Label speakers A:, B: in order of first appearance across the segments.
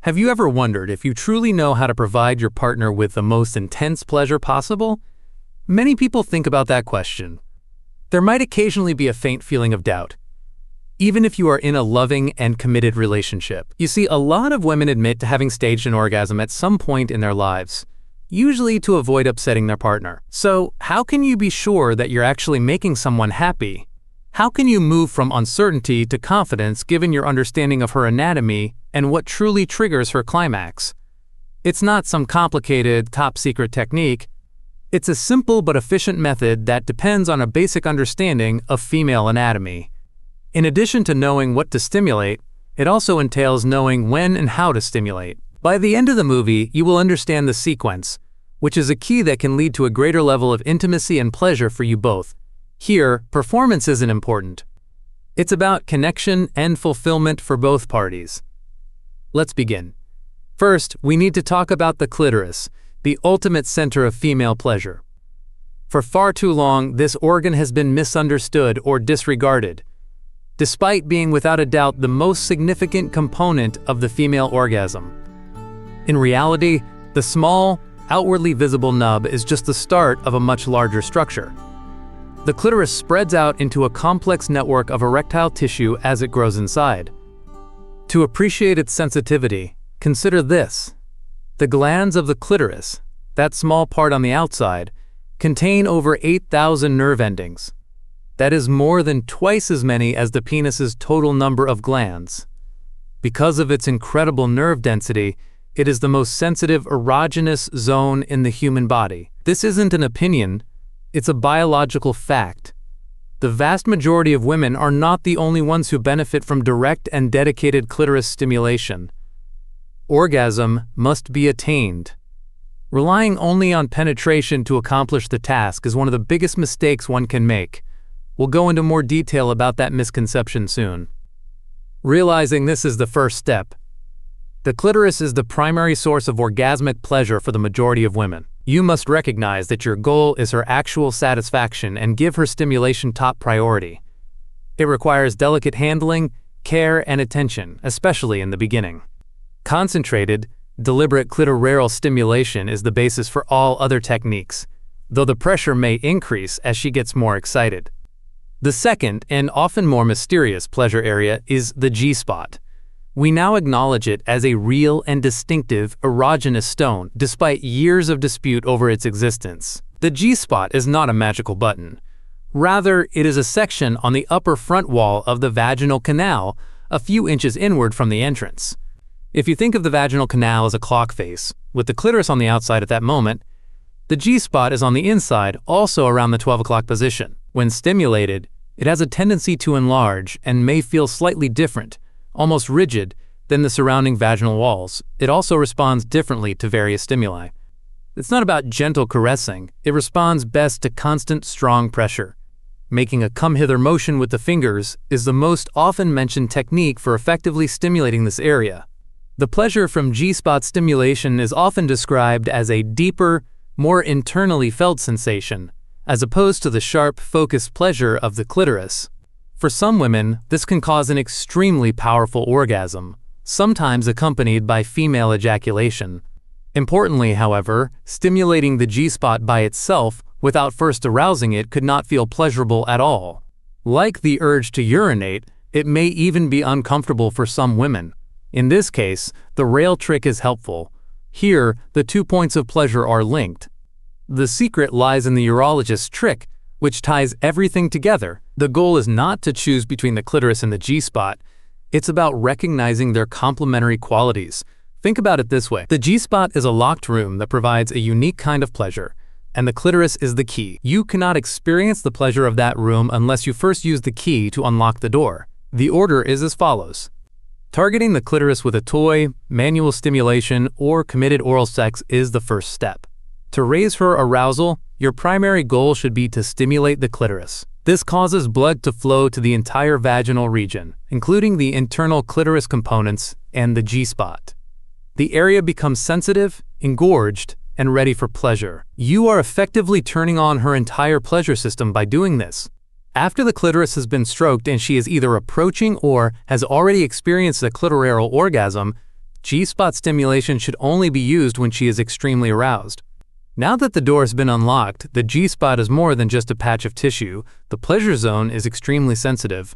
A: Have you ever wondered if you truly know how to provide your partner with the most intense pleasure possible? Many people think about that question. There might occasionally be a faint feeling of doubt, even if you are in a loving and committed relationship. You see, a lot of women admit to having staged an orgasm at some point in their lives, usually to avoid upsetting their partner. So, how can you be sure that you're actually making someone happy? How can you move from uncertainty to confidence given your understanding of her anatomy and what truly triggers her climax? It's not some complicated, top-secret technique. It's a simple but efficient method that depends on a basic understanding of female anatomy. In addition to knowing what to stimulate, it also entails knowing when and how to stimulate. By the end of the movie, you will understand the sequence, which is a key that can lead to a greater level of intimacy and pleasure for you both. Here, performance isn't important. It's about connection and fulfillment for both parties. Let's begin. First, we need to talk about the clitoris, the ultimate center of female pleasure. For far too long, this organ has been misunderstood or disregarded, despite being without a doubt the most significant component of the female orgasm. In reality, the small, outwardly visible nub is just the start of a much larger structure. The clitoris spreads out into a complex network of erectile tissue as it grows inside. To appreciate its sensitivity, consider this. The glands of the clitoris, that small part on the outside, contain over 8,000 nerve endings. That is more than twice as many as the penis's total number of glands. Because of its incredible nerve density, it is the most sensitive erogenous zone in the human body. This isn't an opinion. It's a biological fact. The vast majority of women are not the only ones who benefit from direct and dedicated clitoris stimulation. Orgasm must be attained. Relying only on penetration to accomplish the task is one of the biggest mistakes one can make. We'll go into more detail about that misconception soon. Realizing this is the first step. The clitoris is the primary source of orgasmic pleasure for the majority of women. You must recognize that your goal is her actual satisfaction and give her stimulation top priority. It requires delicate handling, care, and attention, especially in the beginning. Concentrated, deliberate clitoral stimulation is the basis for all other techniques, though the pressure may increase as she gets more excited. The second, and often more mysterious pleasure area is the G-spot. We now acknowledge it as a real and distinctive erogenous stone, despite years of dispute over its existence. The G-spot is not a magical button. Rather, it is a section on the upper front wall of the vaginal canal, a few inches inward from the entrance. If you think of the vaginal canal as a clock face, with the clitoris on the outside at that moment, the G-spot is on the inside, also around the 12 o'clock position. When stimulated, it has a tendency to enlarge and may feel slightly different, almost rigid, than the surrounding vaginal walls. It also responds differently to various stimuli. It's not about gentle caressing. It responds best to constant, strong pressure. Making a come-hither motion with the fingers is the most often mentioned technique for effectively stimulating this area. The pleasure from G-spot stimulation is often described as a deeper, more internally felt sensation, as opposed to the sharp, focused pleasure of the clitoris. For some women, this can cause an extremely powerful orgasm, sometimes accompanied by female ejaculation. Importantly, however, stimulating the G-spot by itself without first arousing it could not feel pleasurable at all. Like the urge to urinate, it may even be uncomfortable for some women. In this case, the rail trick is helpful. Here, the 2 points of pleasure are linked. The secret lies in the urologist's trick, which ties everything together. The goal is not to choose between the clitoris and the G-spot. It's about recognizing their complementary qualities. Think about it this way. The G-spot is a locked room that provides a unique kind of pleasure, and the clitoris is the key. You cannot experience the pleasure of that room unless you first use the key to unlock the door. The order is as follows. Targeting the clitoris with a toy, manual stimulation, or committed oral sex is the first step. To raise her arousal, your primary goal should be to stimulate the clitoris. This causes blood to flow to the entire vaginal region, including the internal clitoris components and the G-spot. The area becomes sensitive, engorged, and ready for pleasure. You are effectively turning on her entire pleasure system by doing this. After the clitoris has been stroked and she is either approaching or has already experienced a clitoral orgasm, G-spot stimulation should only be used when she is extremely aroused. Now that the door has been unlocked, the G-spot is more than just a patch of tissue. The pleasure zone is extremely sensitive.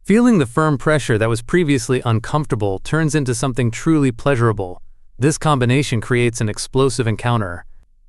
A: Feeling the firm pressure that was previously uncomfortable turns into something truly pleasurable. This combination creates an explosive encounter.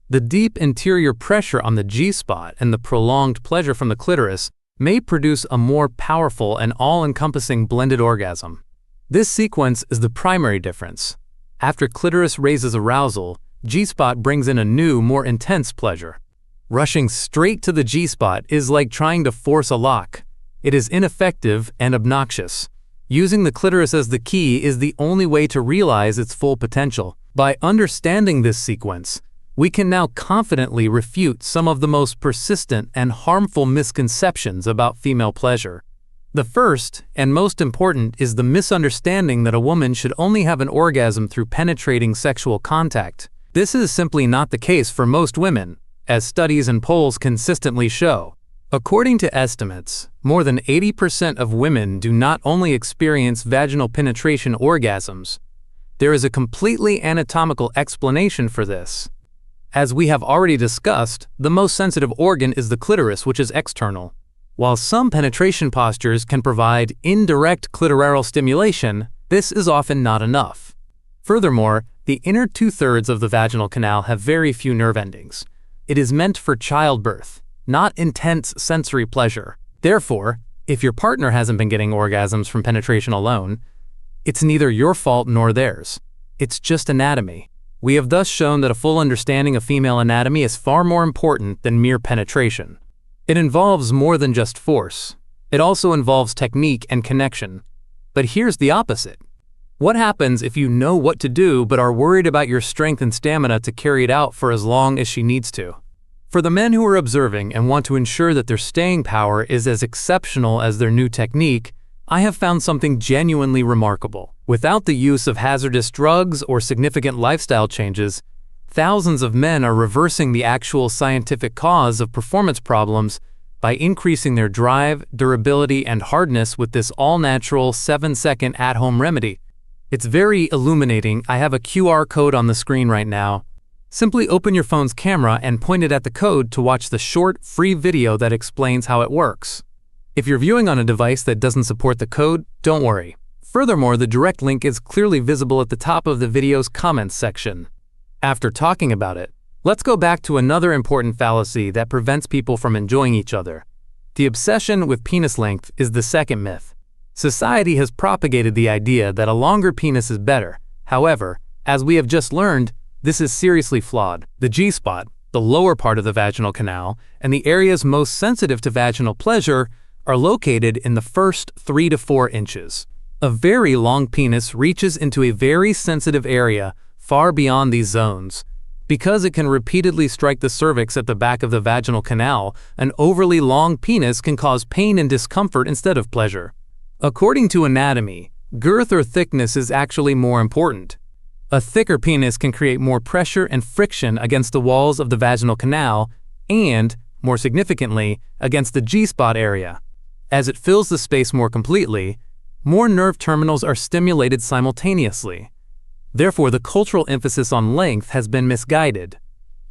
A: The deep interior pressure on the G-spot and the prolonged pleasure from the clitoris may produce a more powerful and all-encompassing blended orgasm. This sequence is the primary difference. After clitoris raises arousal, G-spot brings in a new, more intense pleasure. Rushing straight to the G-spot is like trying to force a lock. It is ineffective and obnoxious. Using the clitoris as the key is the only way to realize its full potential. By understanding this sequence, we can now confidently refute some of the most persistent and harmful misconceptions about female pleasure. The first, and most important, is the misunderstanding that a woman should only have an orgasm through penetrating sexual contact. This is simply not the case for most women, as studies and polls consistently show. According to estimates, more than 80% of women do not only experience vaginal penetration orgasms. There is a completely anatomical explanation for this. As we have already discussed, the most sensitive organ is the clitoris, which is external. While some penetration postures can provide indirect clitoral stimulation, this is often not enough. Furthermore, the inner two-thirds of the vaginal canal have very few nerve endings. It is meant for childbirth, not intense sensory pleasure. Therefore, if your partner hasn't been getting orgasms from penetration alone, it's neither your fault nor theirs. It's just anatomy. We have thus shown that a full understanding of female anatomy is far more important than mere penetration. It involves more than just force. It also involves technique and connection. But here's the opposite. What happens if you know what to do but are worried about your strength and stamina to carry it out for as long as she needs to? For the men who are observing and want to ensure that their staying power is as exceptional as their new technique, I have found something genuinely remarkable. Without the use of hazardous drugs or significant lifestyle changes, thousands of men are reversing the actual scientific cause of performance problems by increasing their drive, durability, and hardness with this all-natural 7-second at-home remedy. It's very illuminating. I have a QR code on the screen right now. Simply open your phone's camera and point it at the code to watch the short, free video that explains how it works. If you're viewing on a device that doesn't support the code, don't worry. Furthermore, the direct link is clearly visible at the top of the video's comments section. After talking about it, let's go back to another important fallacy that prevents people from enjoying each other. The obsession with penis length is the second myth. Society has propagated the idea that a longer penis is better. However, as we have just learned, this is seriously flawed. The G-spot, the lower part of the vaginal canal, and the areas most sensitive to vaginal pleasure are located in the first 3 to 4 inches. A very long penis reaches into a very sensitive area far beyond these zones. Because it can repeatedly strike the cervix at the back of the vaginal canal, an overly long penis can cause pain and discomfort instead of pleasure. According to anatomy, girth or thickness is actually more important. A thicker penis can create more pressure and friction against the walls of the vaginal canal and, more significantly, against the G-spot area. As it fills the space more completely, more nerve terminals are stimulated simultaneously. Therefore, the cultural emphasis on length has been misguided.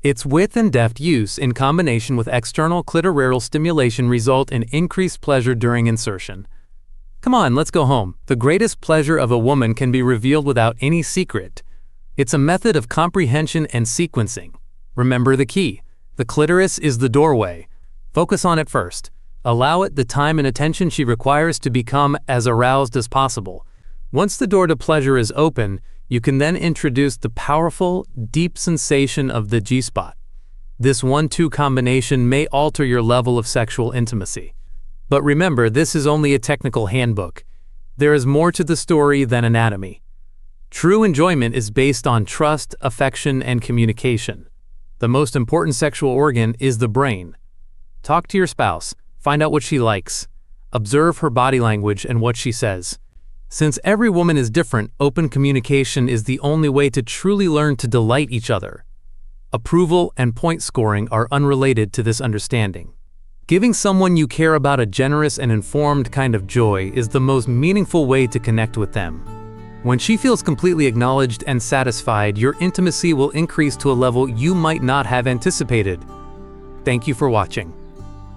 A: Its width and deft use in combination with external clitoral stimulation result in increased pleasure during insertion. Come on, let's go home. The greatest pleasure of a woman can be revealed without any secret. It's a method of comprehension and sequencing. Remember the key. The clitoris is the doorway. Focus on it first. Allow it the time and attention she requires to become as aroused as possible. Once the door to pleasure is open, you can then introduce the powerful, deep sensation of the G-spot. This 1-2 combination may alter your level of sexual intimacy. But remember, this is only a technical handbook. There is more to the story than anatomy. True enjoyment is based on trust, affection, and communication. The most important sexual organ is the brain. Talk to your spouse. Find out what she likes. Observe her body language and what she says. Since every woman is different, open communication is the only way to truly learn to delight each other. Approval and point scoring are unrelated to this understanding. Giving someone you care about a generous and informed kind of joy is the most meaningful way to connect with them. When she feels completely acknowledged and satisfied, your intimacy will increase to a level you might not have anticipated. Thank you for watching.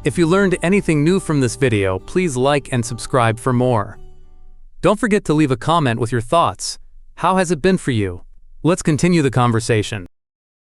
A: If you learned anything new from this video, please like and subscribe for more. Don't forget to leave a comment with your thoughts. How has it been for you? Let's continue the conversation.